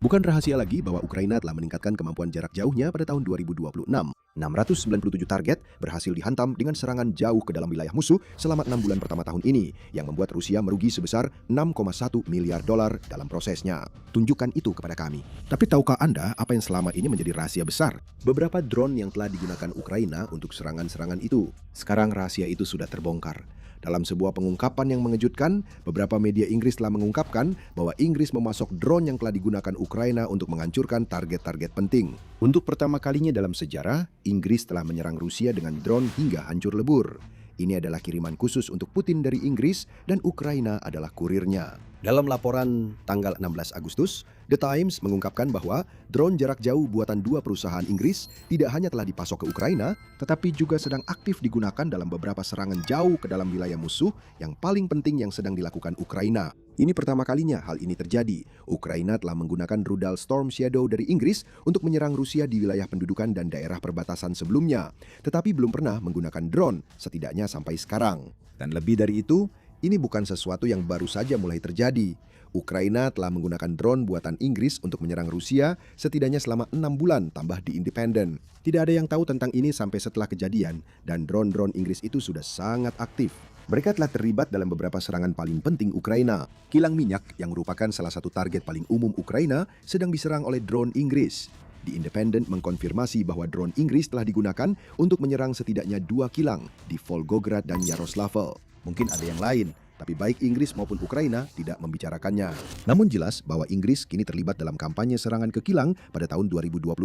Bukan rahasia lagi bahwa Ukraina telah meningkatkan kemampuan jarak jauhnya pada tahun 2026. 697 target berhasil dihantam dengan serangan jauh ke dalam wilayah musuh selama 6 bulan pertama tahun ini, yang membuat Rusia merugi sebesar 6,1 miliar dolar dalam prosesnya. Tunjukkan itu kepada kami. Tapi tahukah Anda apa yang selama ini menjadi rahasia besar? Beberapa drone yang telah digunakan Ukraina untuk serangan-serangan itu. Sekarang rahasia itu sudah terbongkar. Dalam sebuah pengungkapan yang mengejutkan, beberapa media Inggris telah mengungkapkan bahwa Inggris memasok drone yang telah digunakan Ukraina untuk menghancurkan target-target penting. Untuk pertama kalinya dalam sejarah, Inggris telah menyerang Rusia dengan drone hingga hancur lebur. Ini adalah kiriman khusus untuk Putin dari Inggris dan Ukraina adalah kurirnya. Dalam laporan tanggal 16 Agustus, The Times mengungkapkan bahwa drone jarak jauh buatan dua perusahaan Inggris tidak hanya telah dipasok ke Ukraina, tetapi juga sedang aktif digunakan dalam beberapa serangan jauh ke dalam wilayah musuh yang paling penting yang sedang dilakukan Ukraina. Ini pertama kalinya hal ini terjadi. Ukraina telah menggunakan rudal Storm Shadow dari Inggris untuk menyerang Rusia di wilayah pendudukan dan daerah perbatasan sebelumnya, tetapi belum pernah menggunakan drone, setidaknya sampai sekarang. Dan lebih dari itu, ini bukan sesuatu yang baru saja mulai terjadi. Ukraina telah menggunakan drone buatan Inggris untuk menyerang Rusia setidaknya selama 6 bulan tambah di Independent. Tidak ada yang tahu tentang ini sampai setelah kejadian, dan drone-drone Inggris itu sudah sangat aktif. Mereka telah terlibat dalam beberapa serangan paling penting Ukraina. Kilang minyak yang merupakan salah satu target paling umum Ukraina sedang diserang oleh drone Inggris. The Independent mengkonfirmasi bahwa drone Inggris telah digunakan untuk menyerang setidaknya 2 kilang di Volgograd dan Yaroslavl. Mungkin ada yang lain, tapi baik Inggris maupun Ukraina tidak membicarakannya. Namun jelas bahwa Inggris kini terlibat dalam kampanye serangan ke kilang pada tahun 2026,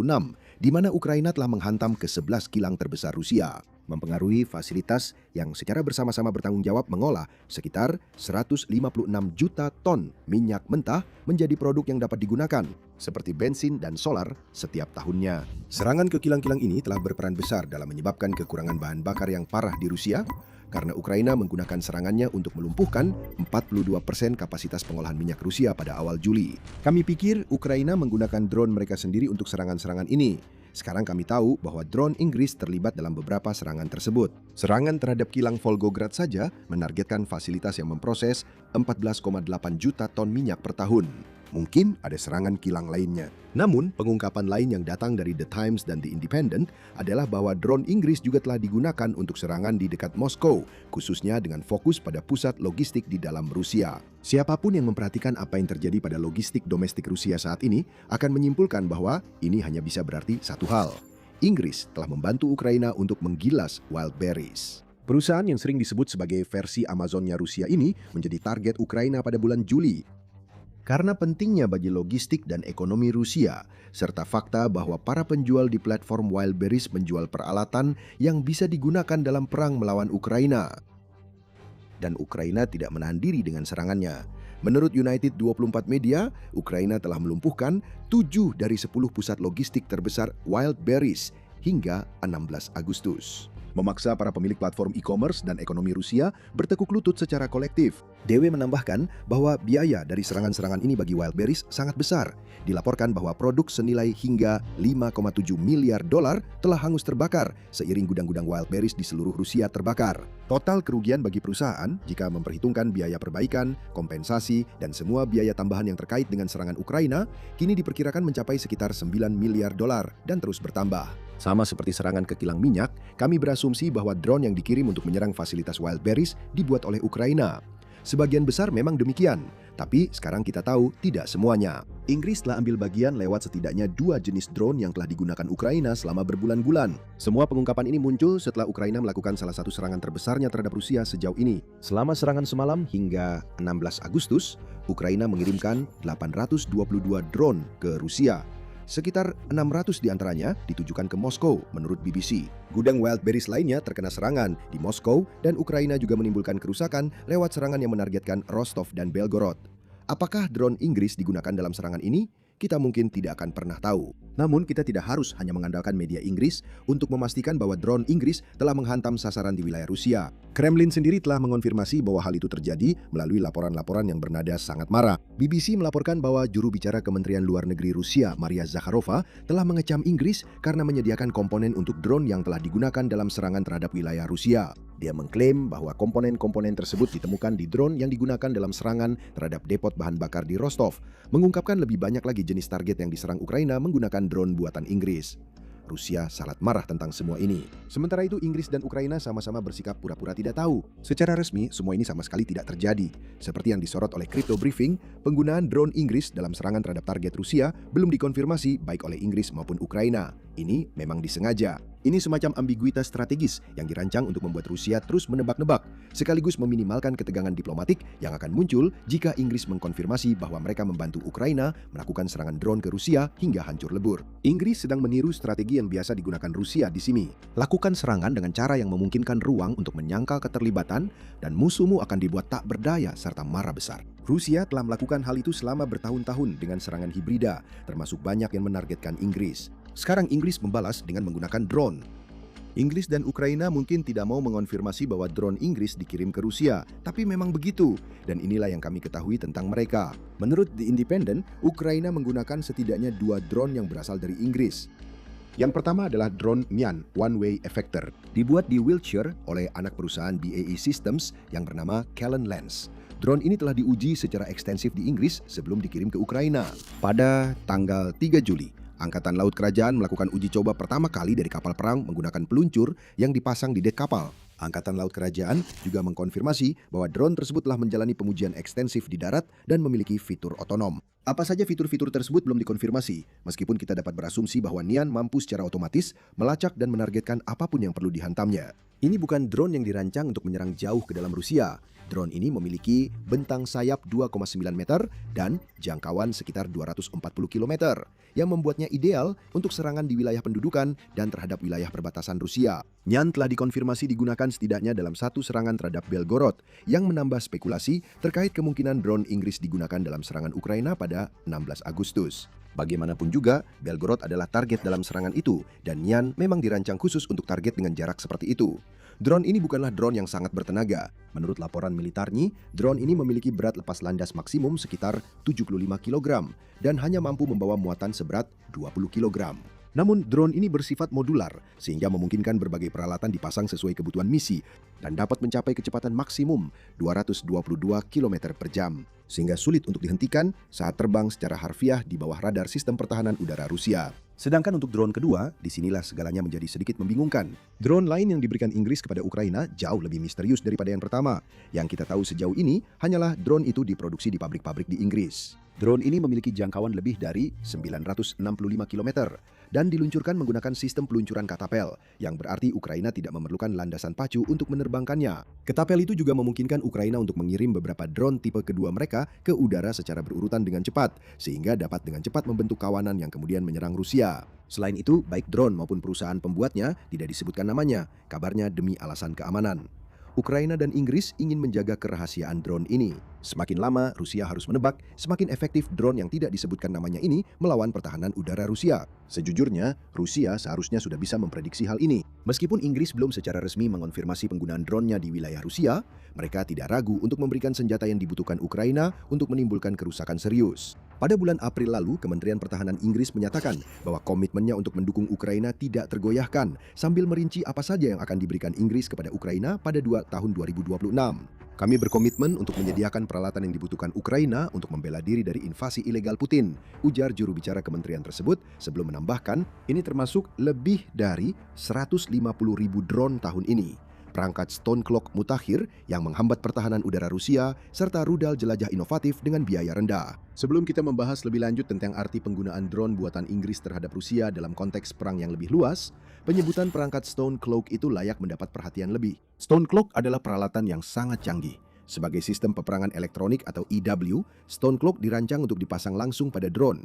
di mana Ukraina telah menghantam ke-11 kilang terbesar Rusia, mempengaruhi fasilitas yang secara bersama-sama bertanggung jawab mengolah sekitar 156 juta ton minyak mentah menjadi produk yang dapat digunakan, seperti bensin dan solar setiap tahunnya. Serangan ke kilang-kilang ini telah berperan besar dalam menyebabkan kekurangan bahan bakar yang parah di Rusia, karena Ukraina menggunakan serangannya untuk melumpuhkan 42% kapasitas pengolahan minyak Rusia pada awal Juli. Kami pikir Ukraina menggunakan drone mereka sendiri untuk serangan-serangan ini. Sekarang kami tahu bahwa drone Inggris terlibat dalam beberapa serangan tersebut. Serangan terhadap kilang Volgograd saja menargetkan fasilitas yang memproses 14,8 juta ton minyak per tahun. Mungkin ada serangan kilang lainnya. Namun, pengungkapan lain yang datang dari The Times dan The Independent adalah bahwa drone Inggris juga telah digunakan untuk serangan di dekat Moskow, khususnya dengan fokus pada pusat logistik di dalam Rusia. Siapapun yang memperhatikan apa yang terjadi pada logistik domestik Rusia saat ini akan menyimpulkan bahwa ini hanya bisa berarti satu hal. Inggris telah membantu Ukraina untuk menggilas wildberries. Perusahaan yang sering disebut sebagai versi Amazonnya Rusia ini menjadi target Ukraina pada bulan Juli. Karena pentingnya bagi logistik dan ekonomi Rusia, serta fakta bahwa para penjual di platform Wildberries menjual peralatan yang bisa digunakan dalam perang melawan Ukraina. Dan Ukraina tidak menahan diri dengan serangannya. Menurut United 24 Media, Ukraina telah melumpuhkan 7 dari 10 pusat logistik terbesar Wildberries hingga 16 Agustus. Memaksa para pemilik platform e-commerce dan ekonomi Rusia bertekuk lutut secara kolektif. DW menambahkan bahwa biaya dari serangan-serangan ini bagi Wildberries sangat besar. Dilaporkan bahwa produk senilai hingga 5,7 miliar dolar telah hangus terbakar seiring gudang-gudang Wildberries di seluruh Rusia terbakar. Total kerugian bagi perusahaan jika memperhitungkan biaya perbaikan, kompensasi, dan semua biaya tambahan yang terkait dengan serangan Ukraina kini diperkirakan mencapai sekitar 9 miliar dolar dan terus bertambah. Sama seperti serangan ke kilang minyak, kami berasumsi bahwa drone yang dikirim untuk menyerang fasilitas Wildberries dibuat oleh Ukraina. Sebagian besar memang demikian, tapi sekarang kita tahu tidak semuanya. Inggris telah ambil bagian lewat setidaknya 2 jenis drone yang telah digunakan Ukraina selama berbulan-bulan. Semua pengungkapan ini muncul setelah Ukraina melakukan salah satu serangan terbesarnya terhadap Rusia sejauh ini. Selama serangan semalam hingga 16 Agustus, Ukraina mengirimkan 822 drone ke Rusia. Sekitar 600 diantaranya ditujukan ke Moskow, menurut BBC. Gudang Wildberries lainnya terkena serangan di Moskow, dan Ukraina juga menimbulkan kerusakan lewat serangan yang menargetkan Rostov dan Belgorod. Apakah drone Inggris digunakan dalam serangan ini? Kita mungkin tidak akan pernah tahu. Namun kita tidak harus hanya mengandalkan media Inggris untuk memastikan bahwa drone Inggris telah menghantam sasaran di wilayah Rusia. Kremlin sendiri telah mengonfirmasi bahwa hal itu terjadi melalui laporan-laporan yang bernada sangat marah. BBC melaporkan bahwa juru bicara Kementerian Luar Negeri Rusia, Maria Zakharova, telah mengecam Inggris karena menyediakan komponen untuk drone yang telah digunakan dalam serangan terhadap wilayah Rusia. Dia mengklaim bahwa komponen-komponen tersebut ditemukan di drone yang digunakan dalam serangan terhadap depot bahan bakar di Rostov, mengungkapkan lebih banyak lagi jenis target yang diserang Ukraina menggunakan drone buatan Inggris. Rusia sangat marah tentang semua ini. Sementara itu, Inggris dan Ukraina sama-sama bersikap pura-pura tidak tahu. Secara resmi, semua ini sama sekali tidak terjadi. Seperti yang disorot oleh Crypto Briefing, penggunaan drone Inggris dalam serangan terhadap target Rusia belum dikonfirmasi baik oleh Inggris maupun Ukraina. Ini memang disengaja. Ini semacam ambiguitas strategis yang dirancang untuk membuat Rusia terus menebak-nebak, sekaligus meminimalkan ketegangan diplomatik yang akan muncul jika Inggris mengkonfirmasi bahwa mereka membantu Ukraina melakukan serangan drone ke Rusia hingga hancur lebur. Inggris sedang meniru strategi yang biasa digunakan Rusia di sini. Lakukan serangan dengan cara yang memungkinkan ruang untuk menyangkal keterlibatan dan musuhmu akan dibuat tak berdaya serta marah besar. Rusia telah melakukan hal itu selama bertahun-tahun dengan serangan hibrida, termasuk banyak yang menargetkan Inggris. Sekarang Inggris membalas dengan menggunakan drone. Inggris dan Ukraina mungkin tidak mau mengonfirmasi bahwa drone Inggris dikirim ke Rusia, tapi memang begitu, dan inilah yang kami ketahui tentang mereka. Menurut The Independent, Ukraina menggunakan setidaknya 2 drone yang berasal dari Inggris. Yang pertama adalah drone Mian One Way Effector, dibuat di Wiltshire oleh anak perusahaan BAE Systems yang bernama Callan Lens. Drone ini telah diuji secara ekstensif di Inggris sebelum dikirim ke Ukraina. Pada tanggal 3 Juli, Angkatan Laut Kerajaan melakukan uji coba pertama kali dari kapal perang menggunakan peluncur yang dipasang di dek kapal. Angkatan Laut Kerajaan juga mengkonfirmasi bahwa drone tersebut telah menjalani pengujian ekstensif di darat dan memiliki fitur otonom. Apa saja fitur-fitur tersebut belum dikonfirmasi, meskipun kita dapat berasumsi bahwa Nian mampu secara otomatis melacak dan menargetkan apapun yang perlu dihantamnya. Ini bukan drone yang dirancang untuk menyerang jauh ke dalam Rusia. Drone ini memiliki bentang sayap 2,9 meter dan jangkauan sekitar 240 km, yang membuatnya ideal untuk serangan di wilayah pendudukan dan terhadap wilayah perbatasan Rusia. Nian telah dikonfirmasi digunakan setidaknya dalam satu serangan terhadap Belgorod, yang menambah spekulasi terkait kemungkinan drone Inggris digunakan dalam serangan Ukraina pada 16 Agustus. Bagaimanapun juga, Belgorod adalah target dalam serangan itu, dan Nian memang dirancang khusus untuk target dengan jarak seperti itu. Drone ini bukanlah drone yang sangat bertenaga. Menurut laporan militarnya, drone ini memiliki berat lepas landas maksimum sekitar 75 kg dan hanya mampu membawa muatan seberat 20 kg. Namun, drone ini bersifat modular, sehingga memungkinkan berbagai peralatan dipasang sesuai kebutuhan misi dan dapat mencapai kecepatan maksimum 222 km per jam, sehingga sulit untuk dihentikan saat terbang secara harfiah di bawah radar sistem pertahanan udara Rusia. Sedangkan untuk drone kedua, disinilah segalanya menjadi sedikit membingungkan. Drone lain yang diberikan Inggris kepada Ukraina jauh lebih misterius daripada yang pertama. Yang kita tahu sejauh ini hanyalah drone itu diproduksi di pabrik-pabrik di Inggris. Drone ini memiliki jangkauan lebih dari 965 km dan diluncurkan menggunakan sistem peluncuran katapel, yang berarti Ukraina tidak memerlukan landasan pacu untuk menerbangkannya. Katapel itu juga memungkinkan Ukraina untuk mengirim beberapa drone tipe kedua mereka ke udara secara berurutan dengan cepat, sehingga dapat dengan cepat membentuk kawanan yang kemudian menyerang Rusia. Selain itu, baik drone maupun perusahaan pembuatnya tidak disebutkan namanya, kabarnya demi alasan keamanan. Ukraina dan Inggris ingin menjaga kerahasiaan drone ini. Semakin lama Rusia harus menebak, semakin efektif drone yang tidak disebutkan namanya ini melawan pertahanan udara Rusia. Sejujurnya, Rusia seharusnya sudah bisa memprediksi hal ini. Meskipun Inggris belum secara resmi mengonfirmasi penggunaan drone-nya di wilayah Rusia, mereka tidak ragu untuk memberikan senjata yang dibutuhkan Ukraina untuk menimbulkan kerusakan serius. Pada bulan April lalu, Kementerian Pertahanan Inggris menyatakan bahwa komitmennya untuk mendukung Ukraina tidak tergoyahkan, sambil merinci apa saja yang akan diberikan Inggris kepada Ukraina pada tahun 2026. Kami berkomitmen untuk menyediakan peralatan yang dibutuhkan Ukraina untuk membela diri dari invasi ilegal Putin, ujar juru bicara kementerian tersebut sebelum menambahkan, ini termasuk lebih dari 150.000 drone tahun ini. Perangkat Stone Cloak mutakhir yang menghambat pertahanan udara Rusia, serta rudal jelajah inovatif dengan biaya rendah. Sebelum kita membahas lebih lanjut tentang arti penggunaan drone buatan Inggris terhadap Rusia dalam konteks perang yang lebih luas, penyebutan perangkat Stone Cloak itu layak mendapat perhatian lebih. Stone Cloak adalah peralatan yang sangat canggih. Sebagai sistem peperangan elektronik atau EW, Stone Cloak dirancang untuk dipasang langsung pada drone.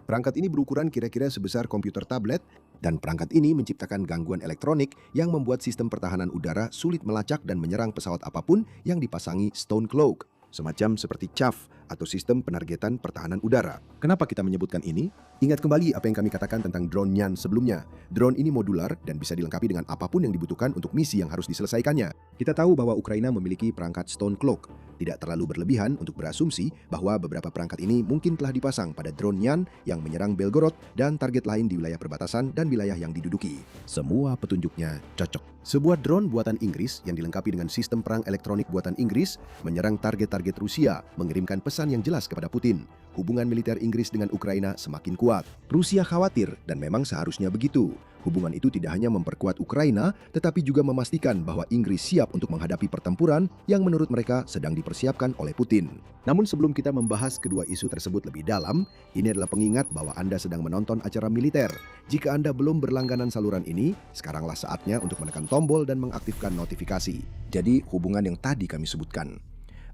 Perangkat ini berukuran kira-kira sebesar komputer tablet, dan perangkat ini menciptakan gangguan elektronik yang membuat sistem pertahanan udara sulit melacak dan menyerang pesawat apapun yang dipasangi Stone Cloak, semacam seperti Chaff atau sistem penargetan pertahanan udara. Kenapa kita menyebutkan ini? Ingat kembali apa yang kami katakan tentang drone Nyan sebelumnya. Drone ini modular dan bisa dilengkapi dengan apapun yang dibutuhkan untuk misi yang harus diselesaikannya. Kita tahu bahwa Ukraina memiliki perangkat Stone Cloak. Tidak terlalu berlebihan untuk berasumsi bahwa beberapa perangkat ini mungkin telah dipasang pada drone Nyan yang menyerang Belgorod dan target lain di wilayah perbatasan dan wilayah yang diduduki. Semua petunjuknya cocok. Sebuah drone buatan Inggris yang dilengkapi dengan sistem perang elektronik buatan Inggris menyerang target-target Rusia, mengirimkan pesan yang jelas kepada Putin. Hubungan militer Inggris dengan Ukraina semakin kuat. Rusia khawatir dan memang seharusnya begitu. Hubungan itu tidak hanya memperkuat Ukraina, tetapi juga memastikan bahwa Inggris siap untuk menghadapi pertempuran yang menurut mereka sedang dipersiapkan oleh Putin. Namun sebelum kita membahas kedua isu tersebut lebih dalam, ini adalah pengingat bahwa Anda sedang menonton acara militer. Jika Anda belum berlangganan saluran ini, sekaranglah saatnya untuk menekan tombol dan mengaktifkan notifikasi. Jadi hubungan yang tadi kami sebutkan.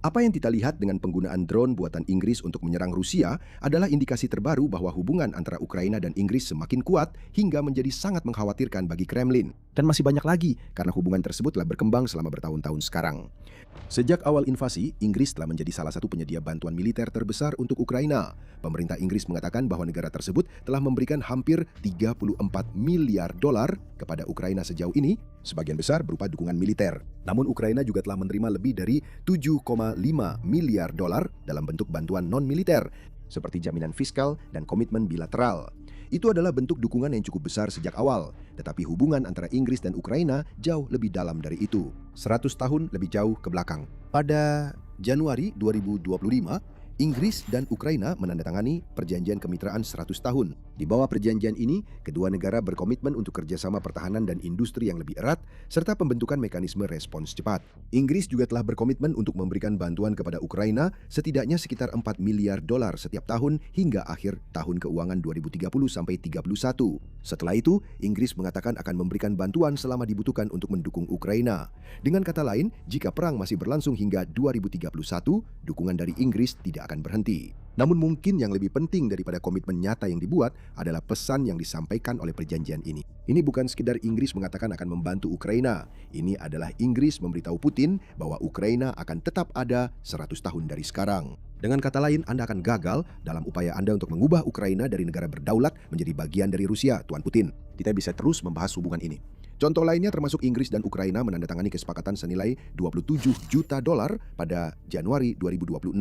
Apa yang kita lihat dengan penggunaan drone buatan Inggris untuk menyerang Rusia adalah indikasi terbaru bahwa hubungan antara Ukraina dan Inggris semakin kuat hingga menjadi sangat mengkhawatirkan bagi Kremlin. Dan masih banyak lagi karena hubungan tersebut telah berkembang selama bertahun-tahun sekarang. Sejak awal invasi, Inggris telah menjadi salah satu penyedia bantuan militer terbesar untuk Ukraina. Pemerintah Inggris mengatakan bahwa negara tersebut telah memberikan hampir 34 miliar dolar kepada Ukraina sejauh ini, sebagian besar berupa dukungan militer. Namun Ukraina juga telah menerima lebih dari 7,5 miliar dolar dalam bentuk bantuan non-militer, seperti jaminan fiskal dan komitmen bilateral. Itu adalah bentuk dukungan yang cukup besar sejak awal, tetapi hubungan antara Inggris dan Ukraina jauh lebih dalam dari itu. 100 tahun lebih jauh ke belakang. Pada Januari 2025, Inggris dan Ukraina menandatangani perjanjian kemitraan 100 tahun. Di bawah perjanjian ini, kedua negara berkomitmen untuk kerjasama pertahanan dan industri yang lebih erat, serta pembentukan mekanisme respons cepat. Inggris juga telah berkomitmen untuk memberikan bantuan kepada Ukraina setidaknya sekitar 4 miliar dolar setiap tahun hingga akhir tahun keuangan 2030-31. Setelah itu, Inggris mengatakan akan memberikan bantuan selama dibutuhkan untuk mendukung Ukraina. Dengan kata lain, jika perang masih berlangsung hingga 2031, dukungan dari Inggris tidak akan berhenti. Namun mungkin yang lebih penting daripada komitmen nyata yang dibuat adalah pesan yang disampaikan oleh perjanjian ini. Ini bukan sekedar Inggris mengatakan akan membantu Ukraina. Ini adalah Inggris memberitahu Putin bahwa Ukraina akan tetap ada 100 tahun dari sekarang. Dengan kata lain, Anda akan gagal dalam upaya Anda untuk mengubah Ukraina dari negara berdaulat menjadi bagian dari Rusia, Tuan Putin. Kita bisa terus membahas hubungan ini. Contoh lainnya termasuk Inggris dan Ukraina menandatangani kesepakatan senilai 27 juta dolar pada Januari 2026.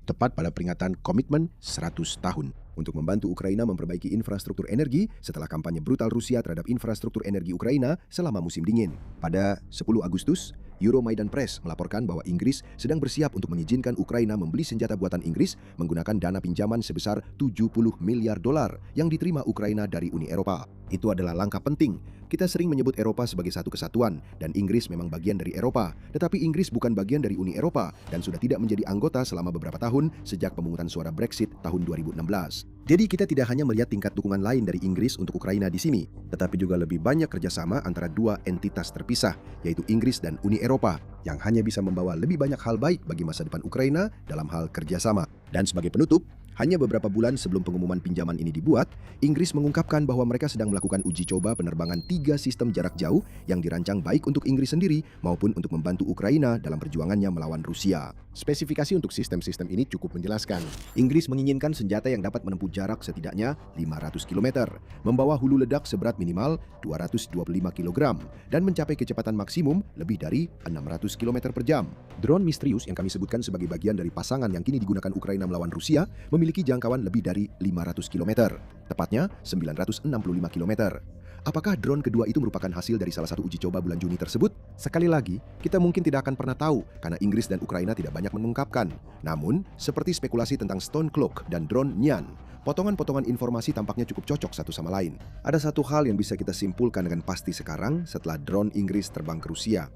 Tepat pada peringatan komitmen 100 tahun untuk membantu Ukraina memperbaiki infrastruktur energi setelah kampanye brutal Rusia terhadap infrastruktur energi Ukraina selama musim dingin. Pada 10 Agustus, Euromaidan Press melaporkan bahwa Inggris sedang bersiap untuk mengizinkan Ukraina membeli senjata buatan Inggris menggunakan dana pinjaman sebesar 70 miliar dolar yang diterima Ukraina dari Uni Eropa. Itu adalah langkah penting. Kita sering menyebut Eropa sebagai satu kesatuan, dan Inggris memang bagian dari Eropa. Tetapi Inggris bukan bagian dari Uni Eropa, dan sudah tidak menjadi anggota selama beberapa tahun sejak pemungutan suara Brexit tahun 2016. Jadi kita tidak hanya melihat tingkat dukungan lain dari Inggris untuk Ukraina di sini, tetapi juga lebih banyak kerjasama antara dua entitas terpisah, yaitu Inggris dan Uni Eropa, yang hanya bisa membawa lebih banyak hal baik bagi masa depan Ukraina dalam hal kerjasama. Dan sebagai penutup, hanya beberapa bulan sebelum pengumuman pinjaman ini dibuat, Inggris mengungkapkan bahwa mereka sedang melakukan uji coba penerbangan 3 sistem jarak jauh yang dirancang baik untuk Inggris sendiri maupun untuk membantu Ukraina dalam perjuangannya melawan Rusia. Spesifikasi untuk sistem-sistem ini cukup menjelaskan. Inggris menginginkan senjata yang dapat menempuh jarak setidaknya 500 km, membawa hulu ledak seberat minimal 225 kg, dan mencapai kecepatan maksimum lebih dari 600 km per jam. Drone misterius yang kami sebutkan sebagai bagian dari pasangan yang kini digunakan Ukraina melawan Rusia memiliki jangkauan lebih dari 500 km, tepatnya 965 km. Apakah drone kedua itu merupakan hasil dari salah satu uji coba bulan Juni tersebut? Sekali lagi, kita mungkin tidak akan pernah tahu karena Inggris dan Ukraina tidak banyak mengungkapkan. Namun, seperti spekulasi tentang Stone Cloak dan drone Nyan, potongan-potongan informasi tampaknya cukup cocok satu sama lain. Ada satu hal yang bisa kita simpulkan dengan pasti sekarang setelah drone Inggris terbang ke Rusia.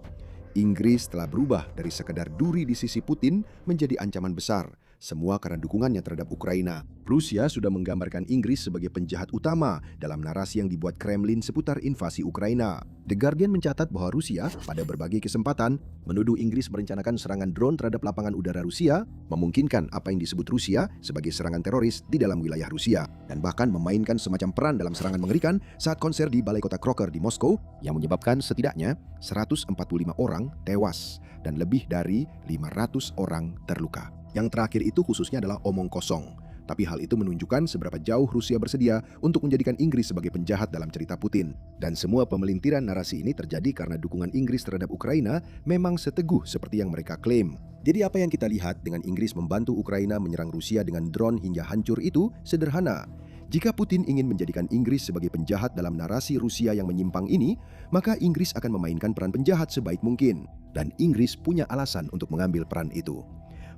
Inggris telah berubah dari sekedar duri di sisi Putin menjadi ancaman besar. Semua karena dukungannya terhadap Ukraina. Rusia sudah menggambarkan Inggris sebagai penjahat utama dalam narasi yang dibuat Kremlin seputar invasi Ukraina. The Guardian mencatat bahwa Rusia pada berbagai kesempatan menuduh Inggris merencanakan serangan drone terhadap lapangan udara Rusia, memungkinkan apa yang disebut Rusia sebagai serangan teroris di dalam wilayah Rusia, dan bahkan memainkan semacam peran dalam serangan mengerikan saat konser di Balai Kota Croker di Moskow yang menyebabkan setidaknya 145 orang tewas dan lebih dari 500 orang terluka. Yang terakhir itu khususnya adalah omong kosong. Tapi hal itu menunjukkan seberapa jauh Rusia bersedia untuk menjadikan Inggris sebagai penjahat dalam cerita Putin. Dan semua pemelintiran narasi ini terjadi karena dukungan Inggris terhadap Ukraina memang seteguh seperti yang mereka klaim. Jadi apa yang kita lihat dengan Inggris membantu Ukraina menyerang Rusia dengan drone hingga hancur itu sederhana. Jika Putin ingin menjadikan Inggris sebagai penjahat dalam narasi Rusia yang menyimpang ini, maka Inggris akan memainkan peran penjahat sebaik mungkin. Dan Inggris punya alasan untuk mengambil peran itu.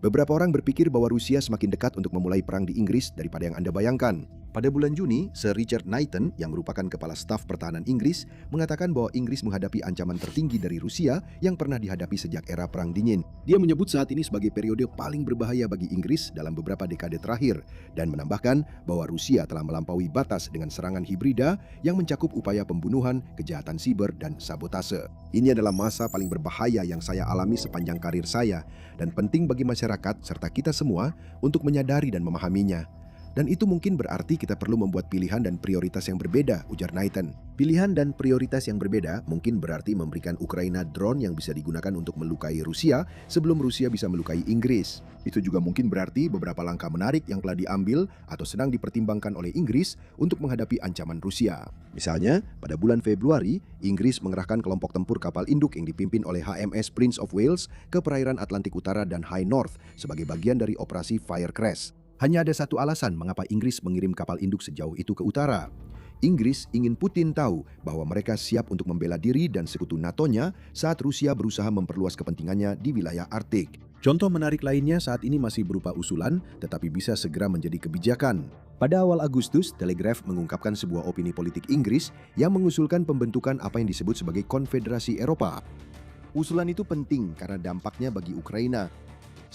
Beberapa orang berpikir bahwa Rusia semakin dekat untuk memulai perang di Inggris daripada yang Anda bayangkan. Pada bulan Juni, Sir Richard Knighton, yang merupakan kepala staf pertahanan Inggris, mengatakan bahwa Inggris menghadapi ancaman tertinggi dari Rusia yang pernah dihadapi sejak era Perang Dingin. Dia menyebut saat ini sebagai periode paling berbahaya bagi Inggris dalam beberapa dekade terakhir, dan menambahkan bahwa Rusia telah melampaui batas dengan serangan hibrida yang mencakup upaya pembunuhan, kejahatan siber, dan sabotase. Ini adalah masa paling berbahaya yang saya alami sepanjang karir saya, dan penting bagi masyarakat serta kita semua untuk menyadari dan memahaminya. Dan itu mungkin berarti kita perlu membuat pilihan dan prioritas yang berbeda, ujar Knighton. Pilihan dan prioritas yang berbeda mungkin berarti memberikan Ukraina drone yang bisa digunakan untuk melukai Rusia sebelum Rusia bisa melukai Inggris. Itu juga mungkin berarti beberapa langkah menarik yang telah diambil atau sedang dipertimbangkan oleh Inggris untuk menghadapi ancaman Rusia. Misalnya, pada bulan Februari, Inggris mengerahkan kelompok tempur kapal induk yang dipimpin oleh HMS Prince of Wales ke perairan Atlantik Utara dan High North sebagai bagian dari operasi Firecrest. Hanya ada satu alasan mengapa Inggris mengirim kapal induk sejauh itu ke utara. Inggris ingin Putin tahu bahwa mereka siap untuk membela diri dan sekutu NATO-nya saat Rusia berusaha memperluas kepentingannya di wilayah Arktik. Contoh menarik lainnya saat ini masih berupa usulan, tetapi bisa segera menjadi kebijakan. Pada awal Agustus, Telegraph mengungkapkan sebuah opini politik Inggris yang mengusulkan pembentukan apa yang disebut sebagai Konfederasi Eropa. Usulan itu penting karena dampaknya bagi Ukraina.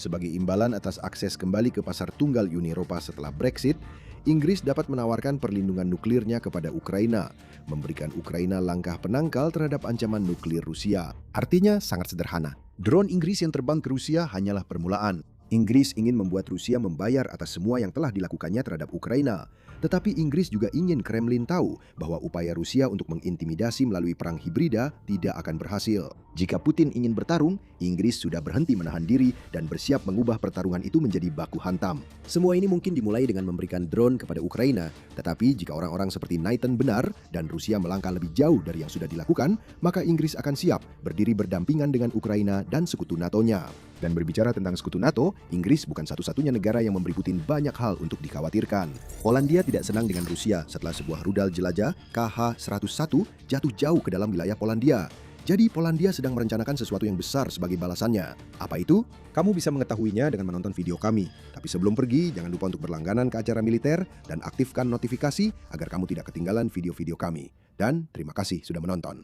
Sebagai imbalan atas akses kembali ke pasar tunggal Uni Eropa setelah Brexit, Inggris dapat menawarkan perlindungan nuklirnya kepada Ukraina, memberikan Ukraina langkah penangkal terhadap ancaman nuklir Rusia. Artinya sangat sederhana. Drone Inggris yang terbang ke Rusia hanyalah permulaan. Inggris ingin membuat Rusia membayar atas semua yang telah dilakukannya terhadap Ukraina. Tetapi Inggris juga ingin Kremlin tahu bahwa upaya Rusia untuk mengintimidasi melalui perang hibrida tidak akan berhasil. Jika Putin ingin bertarung, Inggris sudah berhenti menahan diri dan bersiap mengubah pertarungan itu menjadi baku hantam. Semua ini mungkin dimulai dengan memberikan drone kepada Ukraina. Tetapi jika orang-orang seperti Knighton benar dan Rusia melangkah lebih jauh dari yang sudah dilakukan, maka Inggris akan siap berdiri berdampingan dengan Ukraina dan sekutu NATO-nya. Dan berbicara tentang sekutu NATO, Inggris bukan satu-satunya negara yang memberi Putin banyak hal untuk dikhawatirkan. Polandia tidak senang dengan Rusia setelah sebuah rudal jelajah KH-101 jatuh jauh ke dalam wilayah Polandia. Jadi Polandia sedang merencanakan sesuatu yang besar sebagai balasannya. Apa itu? Kamu bisa mengetahuinya dengan menonton video kami. Tapi sebelum pergi, jangan lupa untuk berlangganan ke acara militer dan aktifkan notifikasi agar kamu tidak ketinggalan video-video kami. Dan terima kasih sudah menonton.